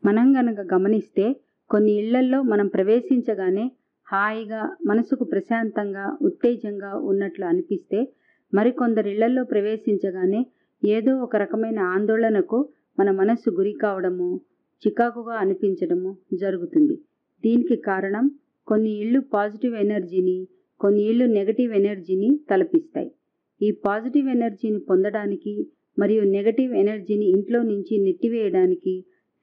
మనం గనక గమనిస్తే కొన్ని ఇళ్లల్లో మనం ప్రవేశించగానే హాయిగా మనసుకు ప్రశాంతంగా ఉత్తేజంగా ఉన్నట్లు అనిపిస్తే మరికొందరి ఇళ్లల్లో ప్రవేశించగానే ఏదో ఒక రకమైన ఆందోళనకు మన మనస్సు గురి కావడము, చికాకుగా అనిపించడము జరుగుతుంది. దీనికి కారణం కొన్ని ఇళ్ళు పాజిటివ్ ఎనర్జీని, కొన్ని ఇళ్ళు నెగటివ్ ఎనర్జీని తలపిస్తాయి. ఈ పాజిటివ్ ఎనర్జీని పొందడానికి మరియు నెగటివ్ ఎనర్జీని ఇంట్లో నుంచి నెట్టివేయడానికి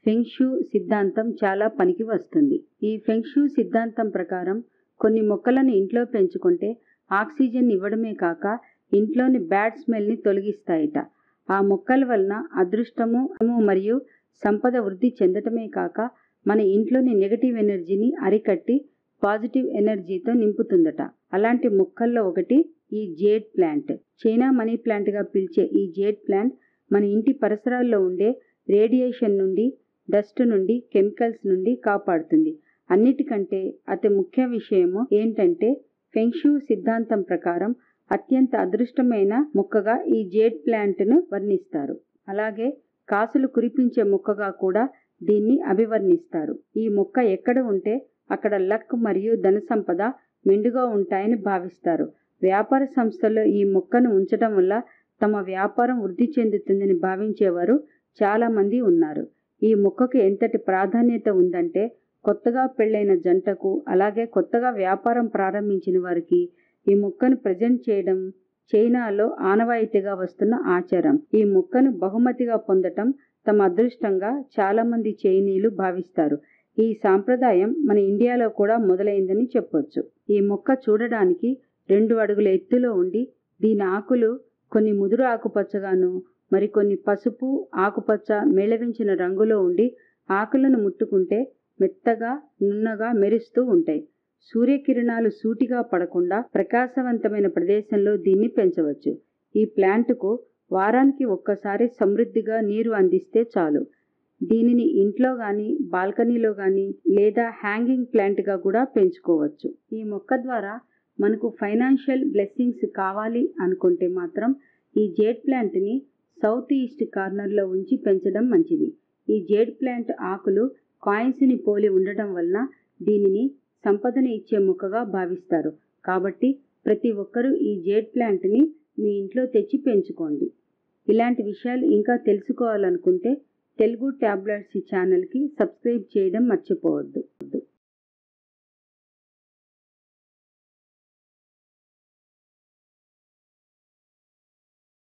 ఫెంగ్షూ సిద్ధాంతం చాలా పనికి వస్తుంది. ఈ ఫెంగ్షూ సిద్ధాంతం ప్రకారం కొన్ని మొక్కలను ఇంట్లో పెంచుకుంటే ఆక్సిజన్ ఇవ్వడమే కాక ఇంట్లోని బ్యాడ్ స్మెల్ని తొలగిస్తాయిట. ఆ మొక్కల వలన అదృష్టము మరియు సంపద వృద్ధి చెందటమే కాక మన ఇంట్లోని నెగటివ్ ఎనర్జీని అరికట్టి పాజిటివ్ ఎనర్జీతో నింపుతుందట. అలాంటి మొక్కల్లో ఒకటి ఈ జేడ్ ప్లాంట్. చైనా మనీ ప్లాంట్గా పిలిచే ఈ జేడ్ ప్లాంట్ మన ఇంటి పరిసరాల్లో ఉండే రేడియేషన్ నుండి, డస్ట్ నుండి, కెమికల్స్ నుండి కాపాడుతుంది. అన్నిటికంటే అతి ముఖ్య విషయము ఏంటంటే ఫెంగ్షూ సిద్ధాంతం ప్రకారం అత్యంత అదృష్టమైన మొక్కగా ఈ జేడ్ ప్లాంట్ను వర్ణిస్తారు. అలాగే కాసులు కురిపించే మొక్కగా కూడా దీన్ని అభివర్ణిస్తారు. ఈ మొక్క ఎక్కడ ఉంటే అక్కడ లక్ మరియు ధన సంపద మెండుగా ఉంటాయని భావిస్తారు. వ్యాపార సంస్థల్లో ఈ మొక్కను ఉంచడం వల్ల తమ వ్యాపారం వృద్ధి చెందుతుందని భావించేవారు చాలామంది ఉన్నారు. ఈ మొక్కకు ఎంతటి ప్రాధాన్యత ఉందంటే కొత్తగా పెళ్ళైన జంటకు, అలాగే కొత్తగా వ్యాపారం ప్రారంభించిన వారికి ఈ మొక్కను ప్రజెంట్ చేయడం చైనాలో ఆనవాయితీగా వస్తున్న ఆచారం. ఈ మొక్కను బహుమతిగా పొందటం తమ అదృష్టంగా చాలామంది చైనీయులు భావిస్తారు. ఈ సాంప్రదాయం మన ఇండియాలో కూడా మొదలైందని చెప్పొచ్చు. ఈ మొక్క చూడడానికి 2 అడుగుల ఎత్తులో ఉండి దీని ఆకులు కొన్ని ముదురు ఆకుపచ్చగాను, మరికొన్ని పసుపు, ఆకుపచ్చ మేళవించిన రంగులో ఉండి ఆకులను ముట్టుకుంటే మెత్తగా, నున్నగా మెరుస్తూ ఉంటాయి. సూర్యకిరణాలు సూటిగా పడకుండా ప్రకాశవంతమైన ప్రదేశంలో దీన్ని పెంచవచ్చు. ఈ ప్లాంటుకు వారానికి ఒక్కసారి సమృద్ధిగా నీరు అందిస్తే చాలు. దీనిని ఇంట్లో కానీ, బాల్కనీలో కానీ లేదా హ్యాంగింగ్ ప్లాంట్గా కూడా పెంచుకోవచ్చు. ఈ మొక్క ద్వారా మనకు ఫైనాన్షియల్ బ్లెస్సింగ్స్ కావాలి అనుకుంటే మాత్రం ఈ జేడ్ ప్లాంట్ని సౌత్ ఈస్ట్ కార్నర్లో ఉంచి పెంచడం మంచిది. ఈ జేడ్ ప్లాంట్ ఆకులు కాయిన్స్ని పోలి ఉండటం వలన దీనిని సంపదను ఇచ్చే మొక్కగా భావిస్తారు. కాబట్టి ప్రతి ఒక్కరూ ఈ జేడ్ ప్లాంట్ని మీ ఇంట్లో తెచ్చి పెంచుకోండి. ఇలాంటి విషయాలు ఇంకా తెలుసుకోవాలనుకుంటే తెలుగు ట్యాబ్లెట్స్ ఛానల్కి సబ్స్క్రైబ్ చేయడం మర్చిపోవద్దు.